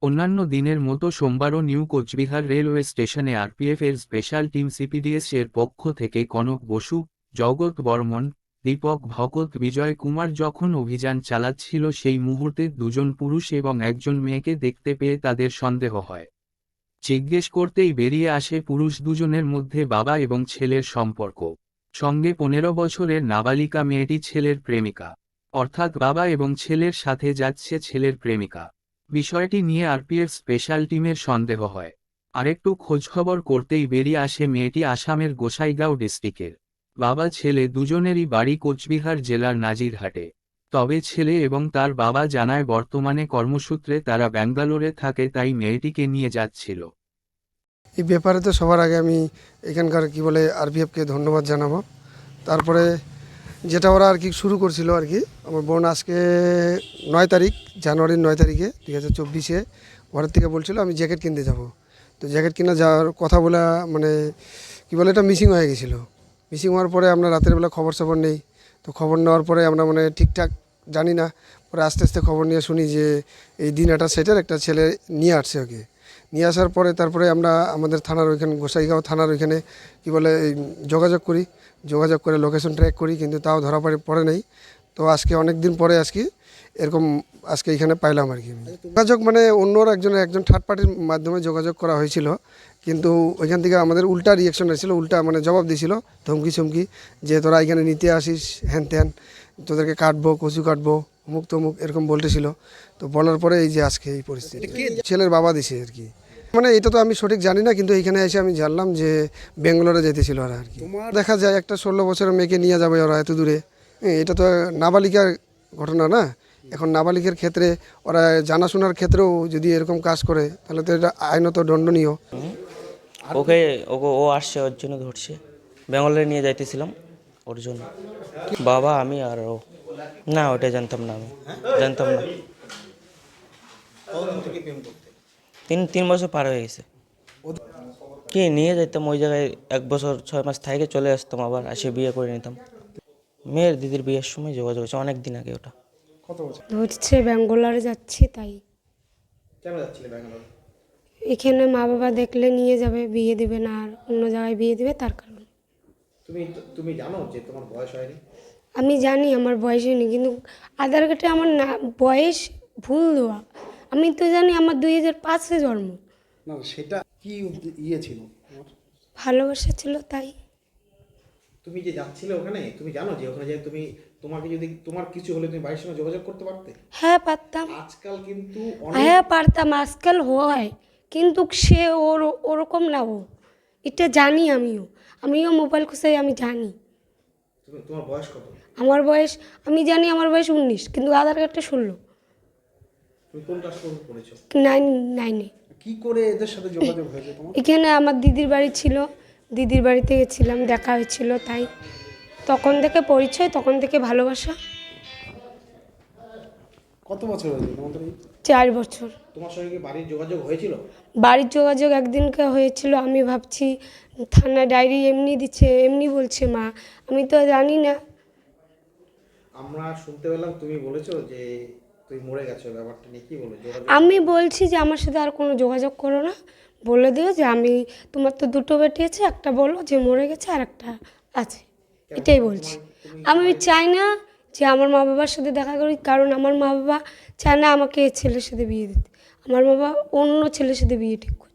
অন্যান্য দিনের মতো সোমবারও নিউ কোচবিহার রেলওয়ে স্টেশনে আরপিএফ এর স্পেশাল টিম সিপিডিএস এর পক্ষ থেকে কনক বসু, জগৎ বর্মন, দীপক ভগত, বিজয় কুমার যখন অভিযান চালাচ্ছিল সেই মুহূর্তে দুজন পুরুষ এবং একজন মেয়েকে দেখতে পেয়ে তাদের সন্দেহ হয়। জিজ্ঞেস করতেই বেরিয়ে আসে পুরুষ দুজনের মধ্যে বাবা এবং ছেলের সম্পর্ক। সঙ্গে 15 বছরের নাবালিকা মেয়েটি ছেলের প্রেমিকা, অর্থাৎ বাবা এবং ছেলের সাথে যাচ্ছে ছেলের প্রেমিকা। বিষয়টি নিয়ে আরপিএফ স্পেশাল টিমের সন্দেহ হয়। আরেকটু খোঁজখবর করতেই বেরিয়ে আসে মেয়েটি আসামের গোসাইগাঁও ডিস্ট্রিক্টের। বাবা ছেলে দুজনেরই বাড়ি কোচবিহার জেলার নাজিরহাটে। তবে ছেলে এবং তার বাবা জানায় বর্তমানে কর্মসূত্রে তারা ব্যাঙ্গালোরে থাকে, তাই মেয়েটিকে নিয়ে যাচ্ছিল। এই ব্যাপারে তো সবার আগে আমি এখানকার আরপিএফকে ধন্যবাদ জানাবো। তারপরে যেটা ওরা আর কি শুরু করছিল আর কি, আমার বোন আজকে 9 তারিখ, জানুয়ারির 9 তারিখে 2024-এ ঘরের থেকে বলছিল আমি জ্যাকেট কিনতে যাব। তো জ্যাকেট কিনা যাওয়ার কথা বলে এটা মিসিং হয়ে গেছিলো। মিসিং হওয়ার পরে আমরা রাতের বেলা খবর নেই। তো খবর নেওয়ার পরে আমরা ঠিকঠাক জানি না, পরে আস্তে আস্তে খবর নিয়ে শুনি যে এই দিন একটা সেটের একটা ছেলে নিয়ে আসছে ওকে। নিয়ে আসার পরে তারপরে আমরা আমাদের থানার ওইখানে গোসাইগাঁও থানার ওইখানে যোগাযোগ করি, যোগাযোগ করে লোকেশন ট্র্যাক করি, কিন্তু তাও ধরা পড়ে নেই। তো আজকে অনেক দিন পরে এরকম আজকে এখানে পাইলাম আর কি। যোগাযোগ অন্যর একজন থার্ড পার্টির মাধ্যমে যোগাযোগ করা হয়েছিল, কিন্তু ওইখান থেকে আমাদের উল্টা রিয়াকশন এসেছিলো, উল্টা জবাব দিয়েছিল, ধমকি চমকি, যে তোরা এখানে নিতে আসিস, হ্যান ত্যান, তোদেরকে কাটবো, কচু কাটবো, অমুক তমুক এরকম বলতেছিল। তো বলার পরে এই যে আজকে এই পরিস্থিতি। ছেলের বাবা দিছে আর কি। এটা তো আমি সঠিক জানি না, কিন্তু এখানে এসে আমি জানলাম যে ব্যাঙ্গালোরে যেতেছিল ওরা আর কি। দেখা যায় একটা 16 বছরের মেয়েকে নিয়ে যাবে ওরা এত দূরে, এটা তো নাবালিকার ঘটনা না। এখন নাবালিকার ক্ষেত্রে ওরা জানাশোনার ক্ষেত্রেও যদি এরকম কাজ করে, তাহলে তো এটা আইনত দণ্ডনীয়। ওকে ওকে ও আসছে, ওর জন্য ধরছে। ব্যাঙ্গালোরে নিয়ে যাইতেছিলাম ওর জন্য। বাবা, আমি আর ও। না, ওটা জানতাম না, আমি জানতাম না। 3 বছর পার হয়ে গেছে। কি নিয়ে যেতাম ওই জায়গায় 1 বছর 6 মাস থেকে চলে আসতাম, আবার এসে বিয়ে করে নিতাম। মেয়ের দিদির বিয়ের সময় যোগাযোগ হয়েছে, অনেক দিন আগে। ওটা ধরছে ব্যাঙ্গালোরে যাচ্ছি, তাই। কেন যাচ্ছিলে ব্যাঙ্গালোর? এখানে মা বাবা দেখলে নিয়ে যাবে, বিয়ে দেবে না, আর অন্য জায়গায় বিয়ে দেবে, তার কারণে। তুমি জানো যে তোমার বয়স হয়নি? আমি জানি আমার বয়স হয়নি, কিন্তু আধার কার্ডে আমার না বয়স ভুল দেওয়া। আমি তো জানি আমার 2005-এ জন্ম। না, সেটা কি ইয়ে ছিল তোমার? ভালোবাসা ছিল, তাই। তুমি যে যাচ্ছিলে ওখানে, তুমি জানো যে ওখানে যাই তোমাকে যদি তোমার কিছু হলে তুমি বাড়ির সঙ্গে যোগাযোগ করতে পারতে? হ্যাঁ, পারতাম। আজকাল কিন্তু হ্যাঁ, পারতাম, আজকাল হয়, কিন্তু সে ওরকম না। এটা জানি আমিও মোবাইল খুঁজে আমি জানি। তোমার বয়স কত? আমার বয়স, আমি জানি আমার বয়স 19, কিন্তু আধার কার্ডটা 16। তুমি কোন ক্লাস পর্যন্ত পড়েছো? 9-9-এ। কি করে এদের সাথে যোগাযোগ হয়েছে তোমার? এখানে আমার দিদির বাড়ি ছিল, দিদির বাড়িতে গেছিলাম, দেখা হয়েছিল, তাই। তখন থেকে পরিচয়, তখন থেকে ভালোবাসা। কত বছর হয়েছে তোমাদের? 4 বছর। তোমার সঙ্গে কি বাড়ির যোগাযোগ হয়েছিল? বাড়ির যোগাযোগ একদিনকে হয়েছিল। আমি ভাবছি থানা ডায়েরি এমনি দিচ্ছে, এমনি বলছে মা, আমি তো জানি না। আমরা শুনতে পেলাম তুমি বলেছো যে তুমি মরে গেছো, ব্যাপারটা নিয়ে কি বলো? আমি বলছি যে আমার সাথে আর কোনো যোগাযোগ করো না, বলে দিও যে তোমার তো 2টো বেটি আছে, একটা বলো যে মরে গেছে আর একটা আছে, এটাই বলছি। আমি চাই না যে আমার মা বাবার সাথে দেখা করি, কারণ আমার মা বাবা চায় না আমাকে এই ছেলের সাথে বিয়ে দিতে। আমার বাবা অন্য ছেলের সাথে বিয়ে ঠিক করে।